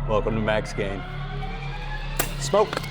Welcome to Max Gain. Smoke.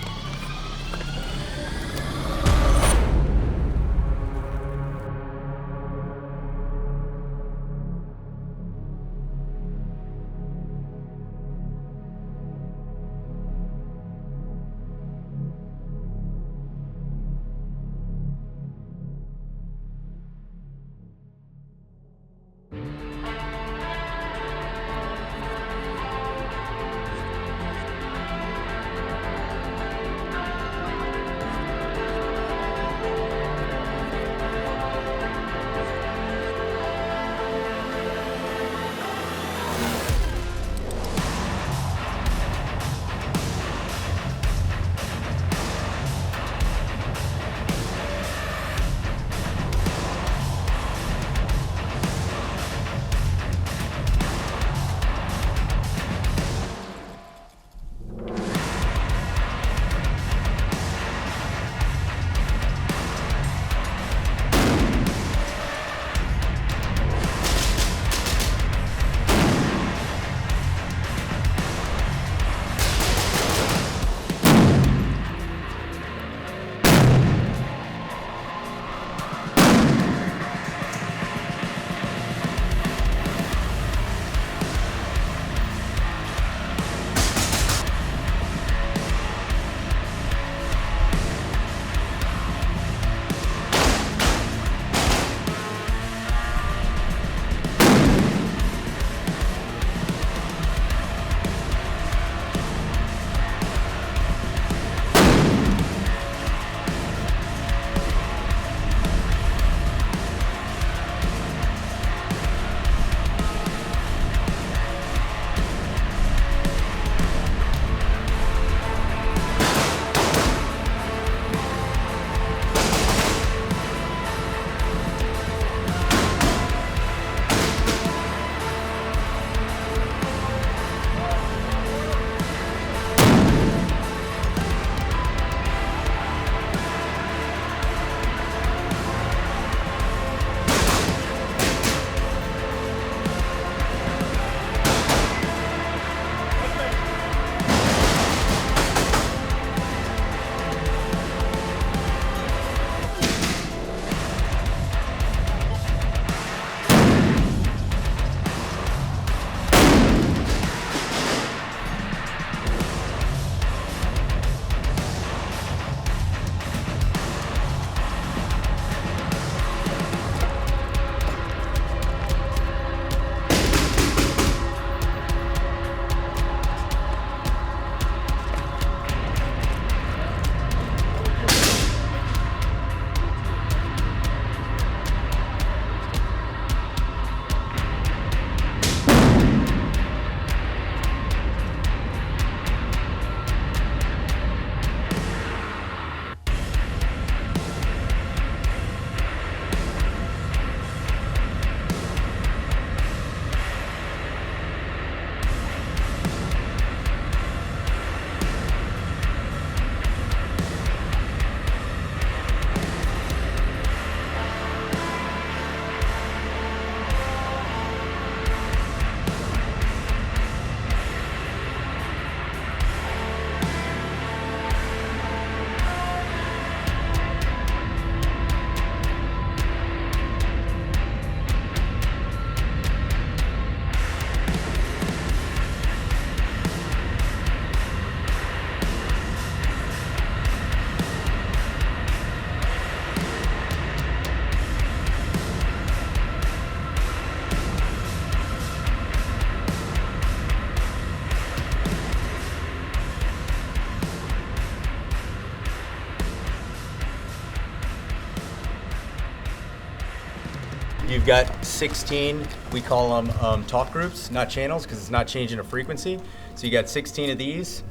You've got 16, we call them talk groups, not channels, because it's not changing a frequency. So you got 16 of these.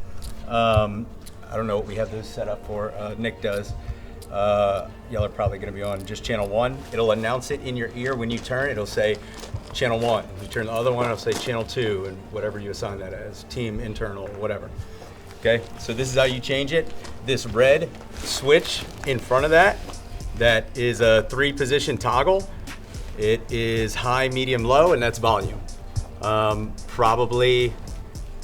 I don't know what we have this set up for. Nick does. Y'all are probably going to be on just channel 1. It'll announce it in your ear when you turn. It'll say channel 1. If you turn the other one, it'll say channel 2, and whatever you assign that as, team, internal, whatever. Okay, so this is how you change it. This red switch in front of that is a 3-position toggle. It is high, medium, low, and that's volume. Probably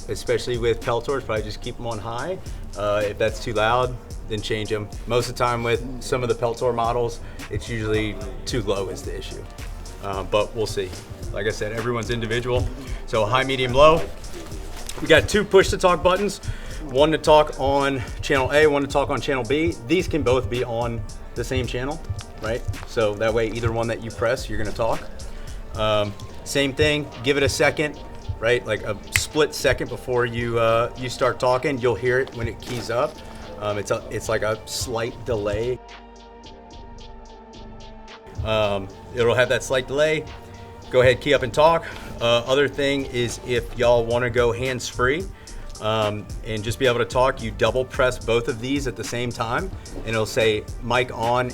especially with Peltors, probably just keep them on high. If that's too loud, then change them. Most of the time with some of the Peltor models, it's usually too low is the issue. But we'll see. Like I said, everyone's individual. So high, medium, low. We got 2 push to talk buttons. One to talk on channel A, one to talk on channel B. These can both be on the same channel, right? So that way, either one that you press, you're gonna talk. Same thing, give it a second, right? Like a split second before you start talking. You'll hear it when it keys up. It's like a slight delay. It'll have that slight delay. Go ahead, key up and talk. Other thing is if y'all wanna go hands-free, and just be able to talk, you double press both of these at the same time, and it'll say mic on,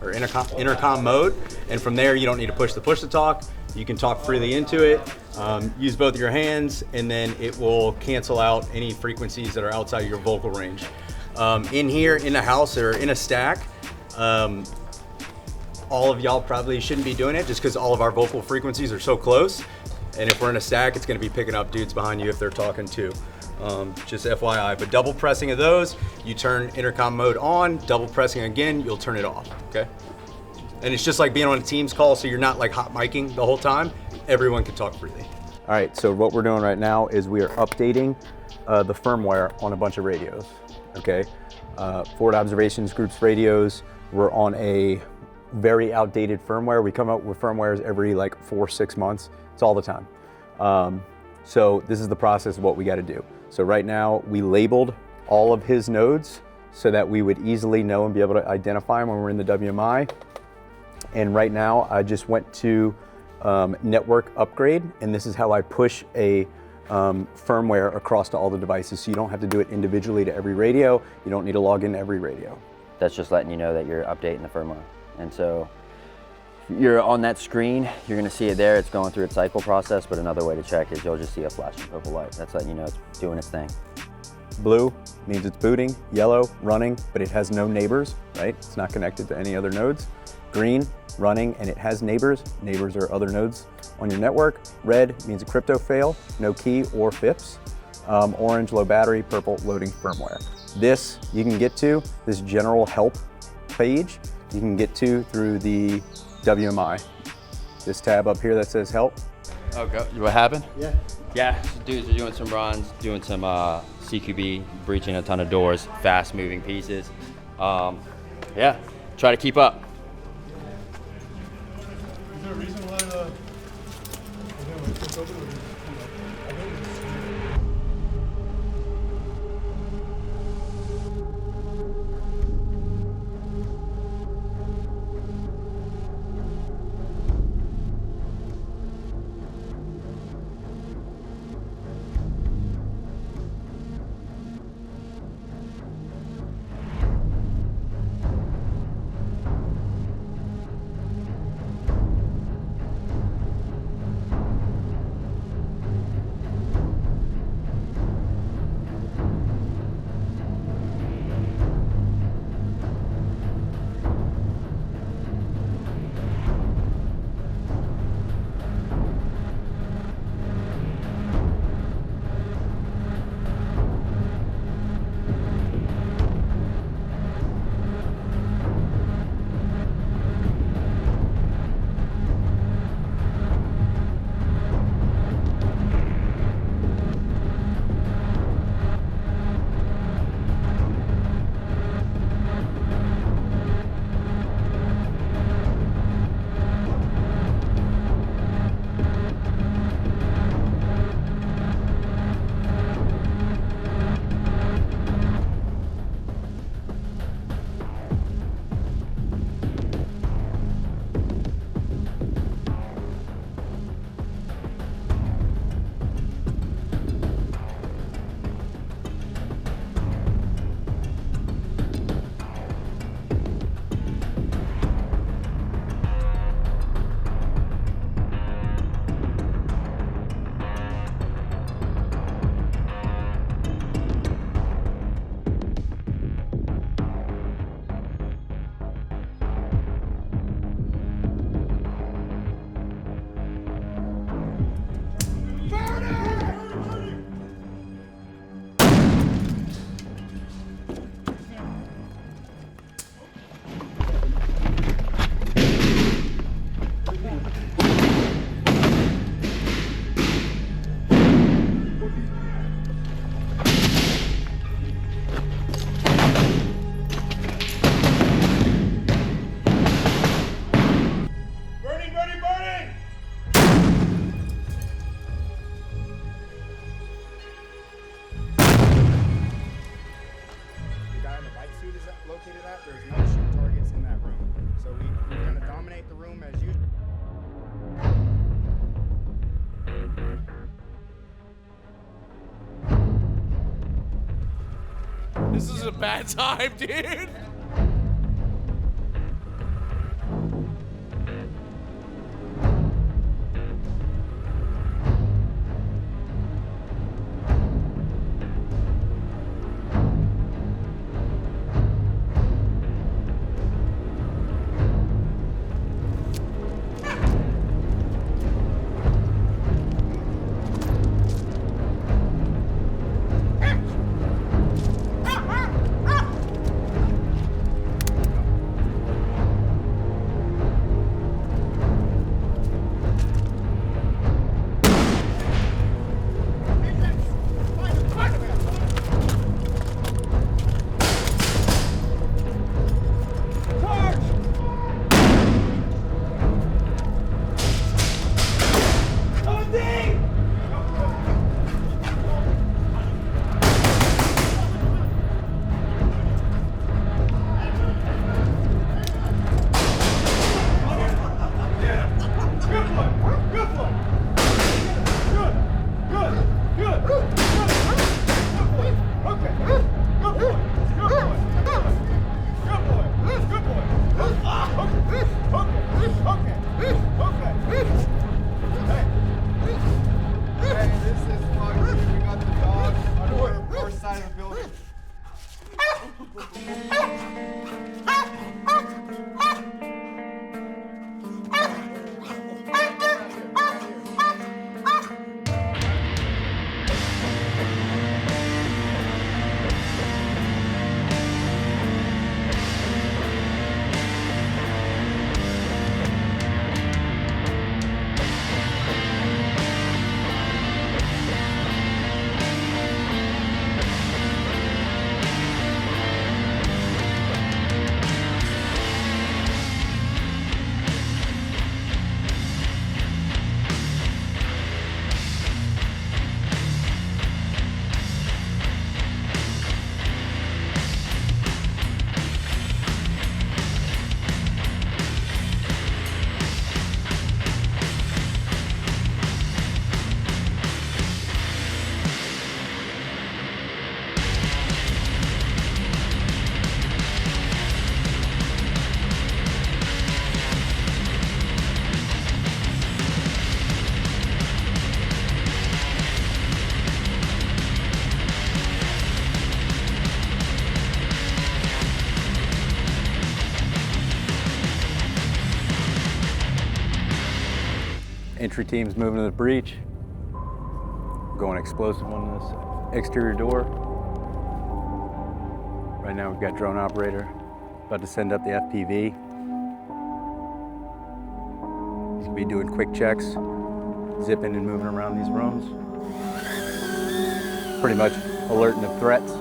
or intercom mode. And from there, you don't need to push the push to talk. You can talk freely into it, use both of your hands, and then it will cancel out any frequencies that are outside of your vocal range. In here, in the house, or in a stack, all of y'all probably shouldn't be doing it just because all of our vocal frequencies are so close. And if we're in a stack, it's gonna be picking up dudes behind you if they're talking too. Just FYI, but double pressing of those, you turn intercom mode on, double pressing again, you'll turn it off, okay? And it's just like being on a Teams call, so you're not like hot micing the whole time. Everyone can talk freely. All right, so what we're doing right now is we are updating the firmware on a bunch of radios, okay? Forward Observations Group's radios, we're on a very outdated firmware. We come out with firmwares every like 4 or 6 months. It's all the time. So this is the process of what we got to do. So right now we labeled all of his nodes so that we would easily know and be able to identify them when we're in the WMI. And right now I just went to network upgrade, and this is how I push a firmware across to all the devices. So you don't have to do it individually to every radio. You don't need to log into every radio. That's just letting you know that you're updating the firmware. And so you're on that screen, you're gonna see it there, it's going through its cycle process, but another way to check is you'll just see a flashing purple light. That's letting you know it's doing its thing. Blue means it's booting, yellow, running, but it has no neighbors, right? It's not connected to any other nodes. Green, running, and it has neighbors. Neighbors are other nodes on your network. Red means a crypto fail, no key or FIPS. Orange, low battery, purple, loading firmware. This you can get to, this general help page, you can get to through the WMI. This tab up here that says help. Oh, go. What happened? Yeah. Yeah, dudes are doing some runs, doing some CQB, breaching a ton of doors, fast moving pieces. Yeah, try to keep up. Is there a reason why illuminate the room as usual. This is a bad time, dude. Entry team's moving to the breach. Going explosive on this exterior door. Right now we've got drone operator about to send up the FPV. He's gonna be doing quick checks, zipping and moving around these rooms. Pretty much alerting of threats.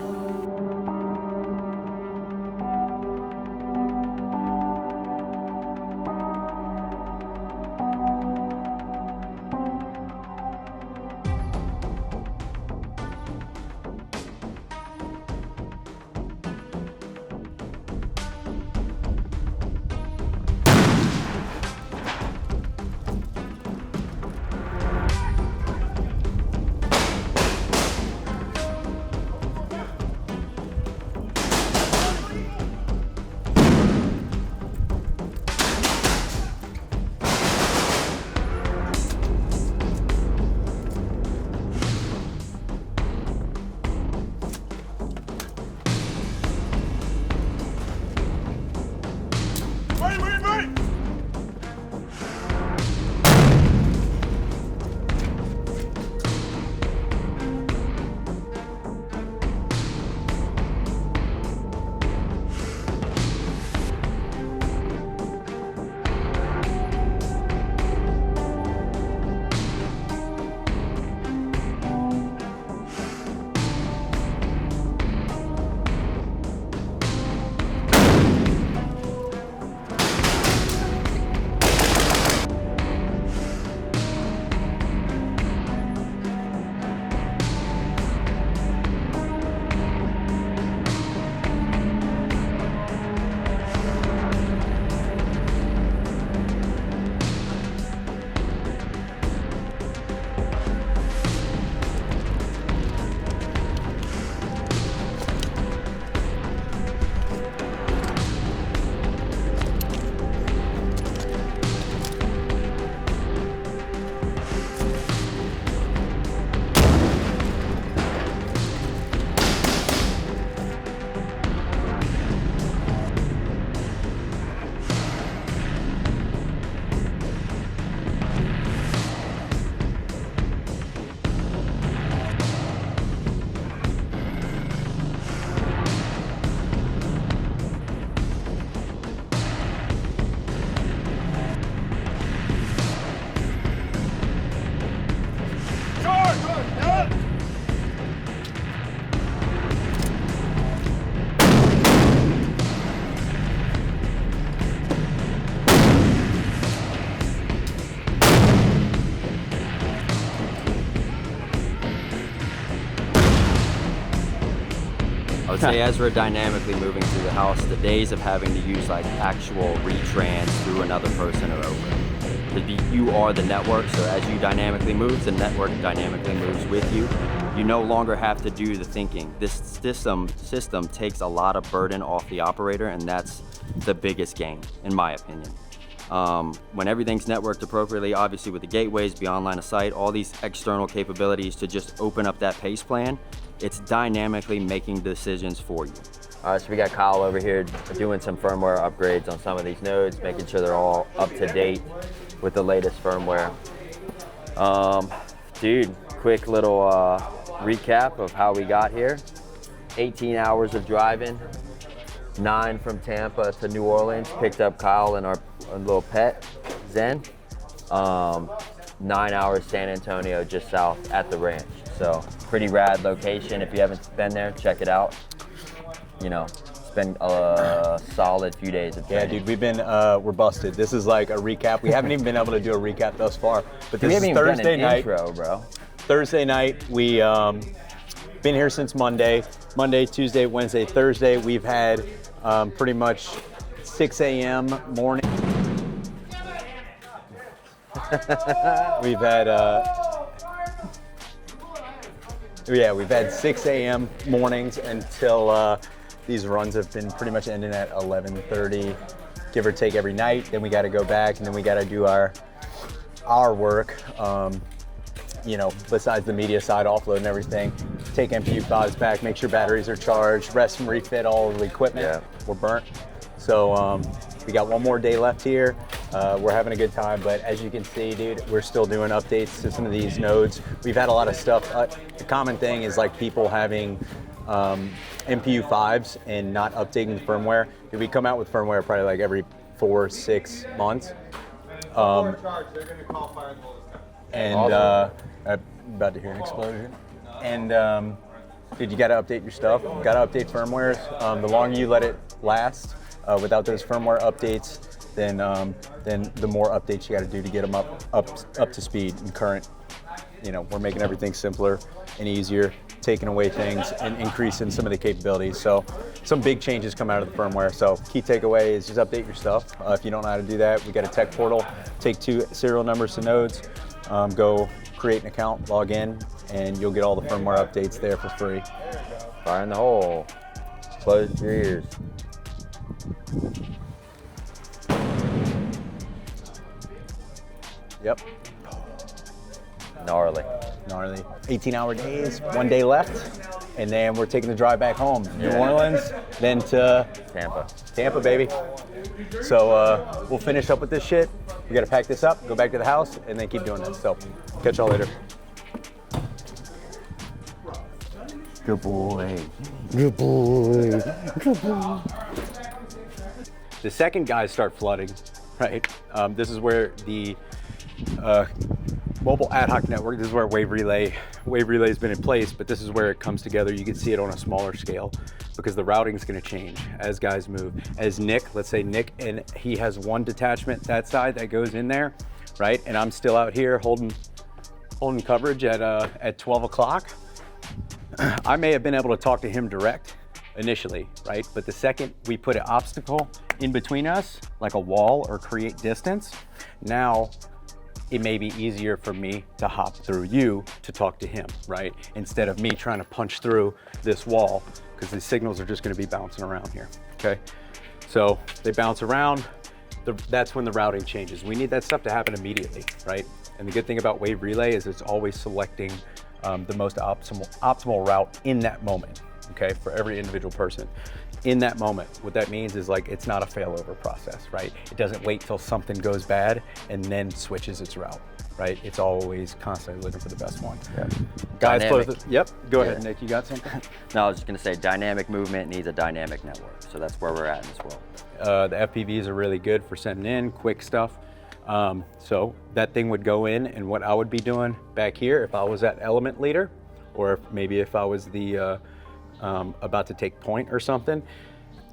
I would say as we're dynamically moving through the house, the days of having to use like actual retrans through another person are over. You are the network, so as you dynamically move, the network dynamically moves with you. You no longer have to do the thinking. This system takes a lot of burden off the operator, and that's the biggest gain, in my opinion. When everything's networked appropriately, obviously with the gateways, beyond line of sight, all these external capabilities to just open up that pace plan, it's dynamically making decisions for you. All right, so we got Kyle over here doing some firmware upgrades on some of these nodes, making sure they're all up to date with the latest firmware. Dude, quick little recap of how we got here. 18 hours of driving, 9 from Tampa to New Orleans, picked up Kyle and our little pet, Zen. 9 hours San Antonio, just south at the ranch. So pretty rad location. If you haven't been there, check it out. You know, it's been a solid few days of training. Yeah, dude, we've been, we're busted. This is like a recap. We haven't even been able to do a recap thus far, but this is Thursday night. Intro, bro. Thursday night, we been here since Monday, Tuesday, Wednesday, Thursday. We've had pretty much 6 a.m. morning. We've had, we've had 6 a.m. mornings until these runs have been pretty much ending at 11:30, give or take every night. Then we got to go back, and then we got to do our work. You know, besides the media side, offload and everything, take MPU5s back, make sure batteries are charged, rest and refit all of the equipment. Yeah. We're burnt. So we got one more day left here. We're having a good time, but as you can see, dude, we're still doing updates to some of these nodes. We've had a lot of stuff. The common thing is like people having MPU5s and not updating the firmware. We come out with firmware probably like every 4 or 6 months. About to hear an explosion. And dude, you got to update your stuff. You got to update firmwares. The longer you let it last without those firmware updates, then the more updates you got to do to get them up to speed and current. You know, we're making everything simpler and easier, taking away things and increasing some of the capabilities. So some big changes come out of the firmware. So key takeaway is just update your stuff. If you don't know how to do that, we got a tech portal. Take 2 serial numbers to nodes. Go create an account, log in, and you'll get all the firmware updates there for free. Fire in the hole. Close your ears. Yep. Gnarly. 18-hour days, 1 day left, and then we're taking the drive back home. New Orleans, then to Tampa, baby. So we'll finish up with this shit. We gotta pack this up, go back to the house, and then keep doing this. So catch y'all later. Good boy. Good boy. Good boy. The second guys start flooding, right? This is where the mobile ad hoc network, this is where Wave Relay has been in place, but this is where it comes together. You can see it on a smaller scale because the routing is going to change as guys move. As Nick, let's say Nick, and he has one detachment that side that goes in there, right? And I'm still out here holding coverage at 12 o'clock. I may have been able to talk to him direct initially, right? But the second we put an obstacle in between us, like a wall or create distance, now it may be easier for me to hop through you to talk to him, right? Instead of me trying to punch through this wall, because the signals are just gonna be bouncing around here, okay? So they bounce around, that's when the routing changes. We need that stuff to happen immediately, right? And the good thing about Wave Relay is it's always selecting the most optimal route in that moment, okay, for every individual person. In that moment, what that means is like it's not a failover process, right? It doesn't wait till something goes bad and then switches its route, right? It's always constantly looking for the best one. Yeah. Guys, yep, go ahead, Nick, you got something? No, I was just gonna say dynamic movement needs a dynamic network. So that's where we're at in this world. The FPVs are really good for sending in quick stuff. So that thing would go in, and what I would be doing back here if I was that element leader, or maybe if I was the about to take point or something,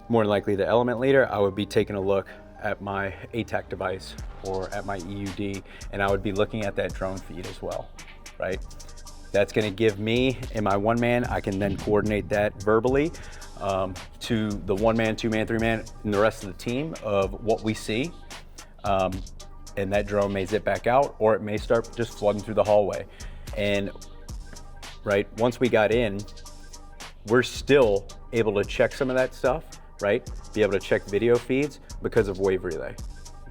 more than likely the element leader, I would be taking a look at my ATAC device or at my EUD, and I would be looking at that drone feed as well, right? That's gonna give me, in my one man, I can then coordinate that verbally to the 1-man, 2-man, 3-man, and the rest of the team of what we see. And that drone may zip back out, or it may start just flooding through the hallway. And right, once we got in, we're still able to check some of that stuff, right? Be able to check video feeds because of Wave Relay,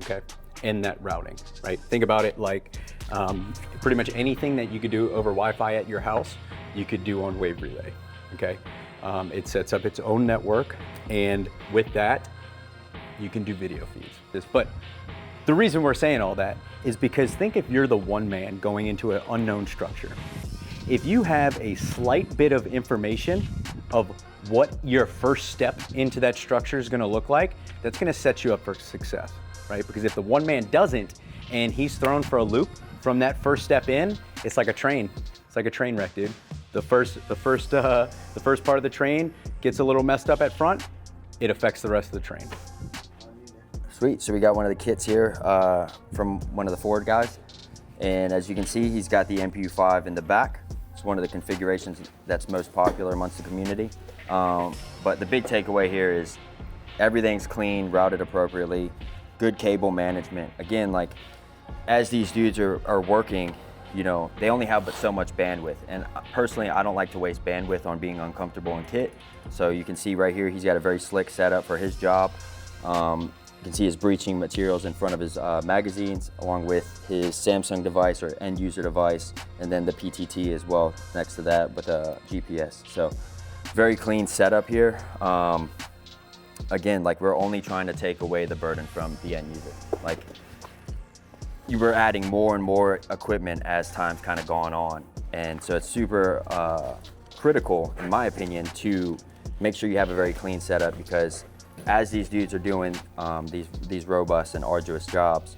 okay? And that routing, right? Think about it like pretty much anything that you could do over Wi-Fi at your house, you could do on Wave Relay, okay? It sets up its own network, and with that, you can do video feeds. But the reason we're saying all that is because think if you're the 1-man going into an unknown structure. If you have a slight bit of information of what your first step into that structure is gonna look like, that's gonna set you up for success, right? Because if the 1-man doesn't, and he's thrown for a loop from that first step in, it's like a train. It's like a train wreck, dude. The first part of the train gets a little messed up at front, it affects the rest of the train. Sweet, so we got one of the kits here from one of the Ford guys. And as you can see, he's got the MPU5 in the back. It's one of the configurations that's most popular amongst the community. But the big takeaway here is everything's clean, routed appropriately, good cable management. Again, like as these dudes are working, you know, they only have but so much bandwidth. And personally, I don't like to waste bandwidth on being uncomfortable in kit. So you can see right here, he's got a very slick setup for his job. You can see his breaching materials in front of his magazines, along with his Samsung device or end user device, and then the PTT as well next to that with a GPS. So very clean setup here. Again, like we're only trying to take away the burden from the end user. Like you were adding more and more equipment as time's kind of gone on. And so it's super critical, in my opinion, to make sure you have a very clean setup, because as these dudes are doing these robust and arduous jobs,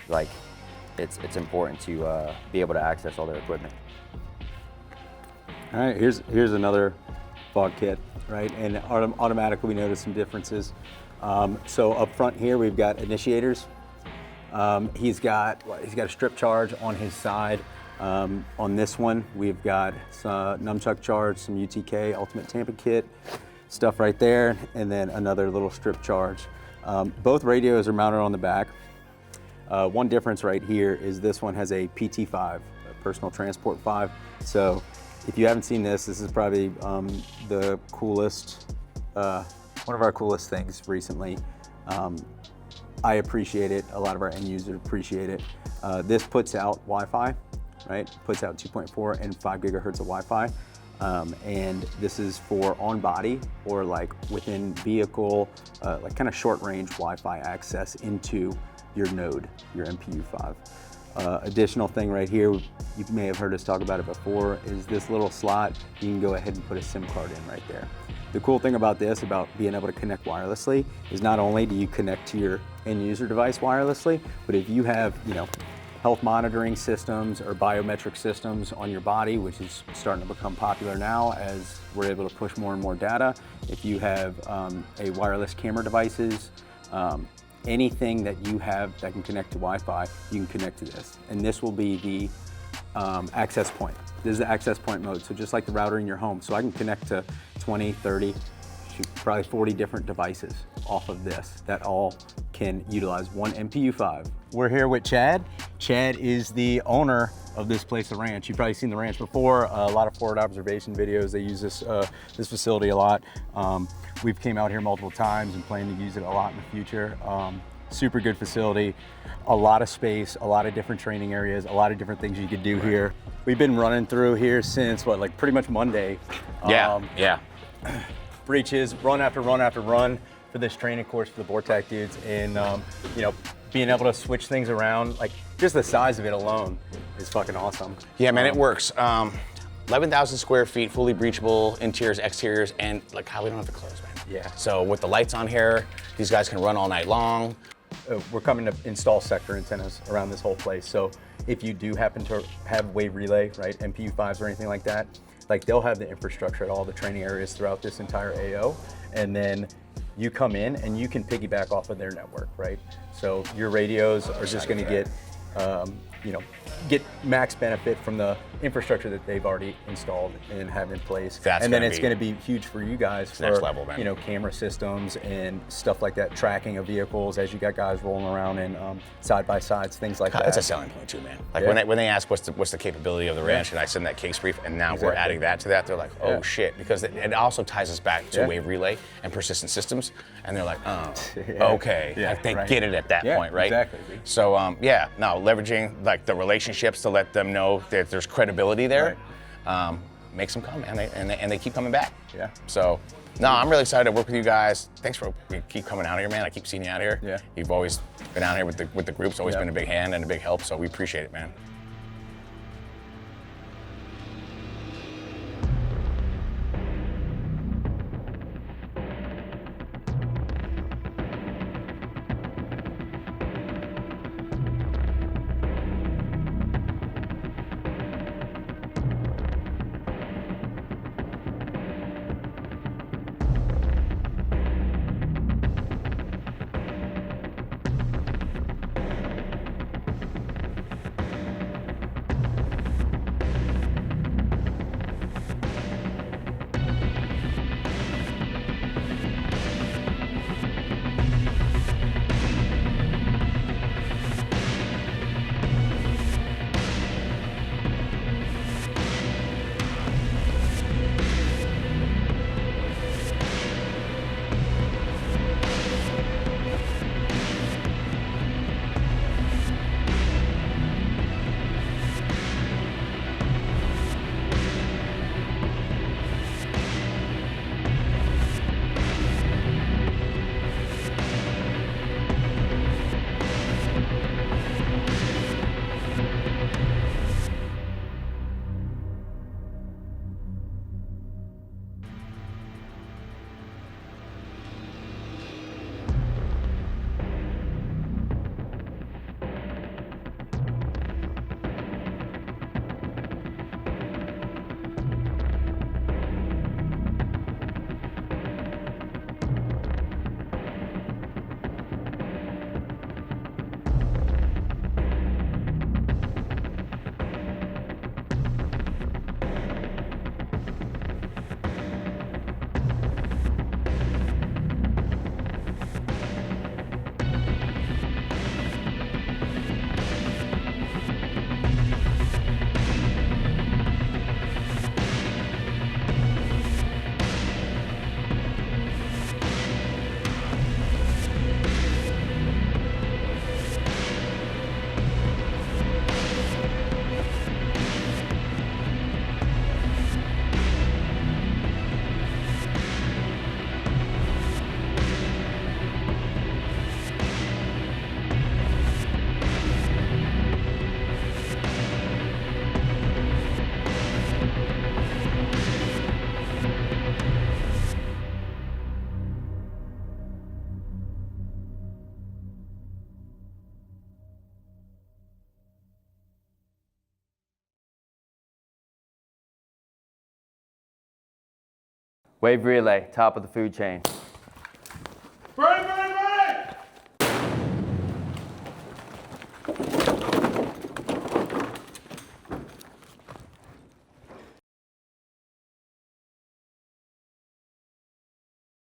like it's important to be able to access all their equipment. All right, here's another fog kit, right? And automatically we notice some differences. So up front here we've got initiators. He's got a strip charge on his side. On this one we've got some nunchuck charge, some UTK ultimate tampon kit stuff right there, and then another little strip charge. Both radios are mounted on the back. One difference right here is this one has a PT5, a personal transport 5. So if you haven't seen this is probably the coolest, one of our coolest things recently. I appreciate it, a lot of our end users appreciate it. This puts out Wi-Fi, right? Puts out 2.4 and 5 gigahertz of Wi-Fi. And this is for on-body or like within vehicle, like kind of short-range Wi-Fi access into your node, your MPU5. Additional thing right here, you may have heard us talk about it before, is this little slot. You can go ahead and put a SIM card in right there. The cool thing about this, about being able to connect wirelessly, is not only do you connect to your end user device wirelessly, but if you have, you know, health monitoring systems or biometric systems on your body, which is starting to become popular now as we're able to push more and more data. If you have a wireless camera devices, anything that you have that can connect to Wi-Fi, you can connect to this. And this will be the access point. This is the access point mode. So just like the router in your home. So I can connect to 20, 30, probably 40 different devices off of this that all can utilize one MPU5. We're here with Chad. Chad is the owner of this place, the ranch. You've probably seen the ranch before. A lot of forward observation videos. They use this facility a lot. We've came out here multiple times and plan to use it a lot in the future. Super good facility, a lot of space, a lot of different training areas, a lot of different things you could do here. We've been running through here since what, like pretty much Monday. Yeah. Breaches, run after run after run for this training course for the Vortac dudes, and you know, being able to switch things around, like just the size of it alone is fucking awesome. Yeah, man, it works. 11,000 square feet, fully breachable, interiors, exteriors, and like how we don't have to close, man. Yeah. So with the lights on here, these guys can run all night long. We're coming to install sector antennas around this whole place. So if you do happen to have Wave Relay, right, MPU5s or anything like that, like they'll have the infrastructure at all the training areas throughout this entire AO, and then you come in and you can piggyback off of their network, right? So your radios are just going to get get max benefit from the infrastructure that they've already installed and have in place. That's and then gonna it's be- going to be huge for you guys for next level, man. camera systems and stuff like that, tracking of vehicles as you got guys rolling around in side by sides, things like that. That's a selling point too, man. Like Yeah. when they ask what's the capability of the ranch, and I send that case brief, and now we're Exactly. adding that to that, they're like, oh Yeah. shit, because it also ties us back to Yeah. Wave Relay and persistent systems, and they're like, oh, Yeah. okay, Yeah, like, they right. get it at that Yeah, point, right? exactly, dude. So leveraging like the relationships to let them know that there's credibility there, makes them come, and they keep coming back. Yeah. So. No, I'm really excited to work with you guys. Thanks for keep coming out here, man. I keep seeing you out here. Yeah. You've always been out here with the groups, always Yeah. been a big hand and a big help, so we appreciate it, man. Wave Relay, top of the food chain.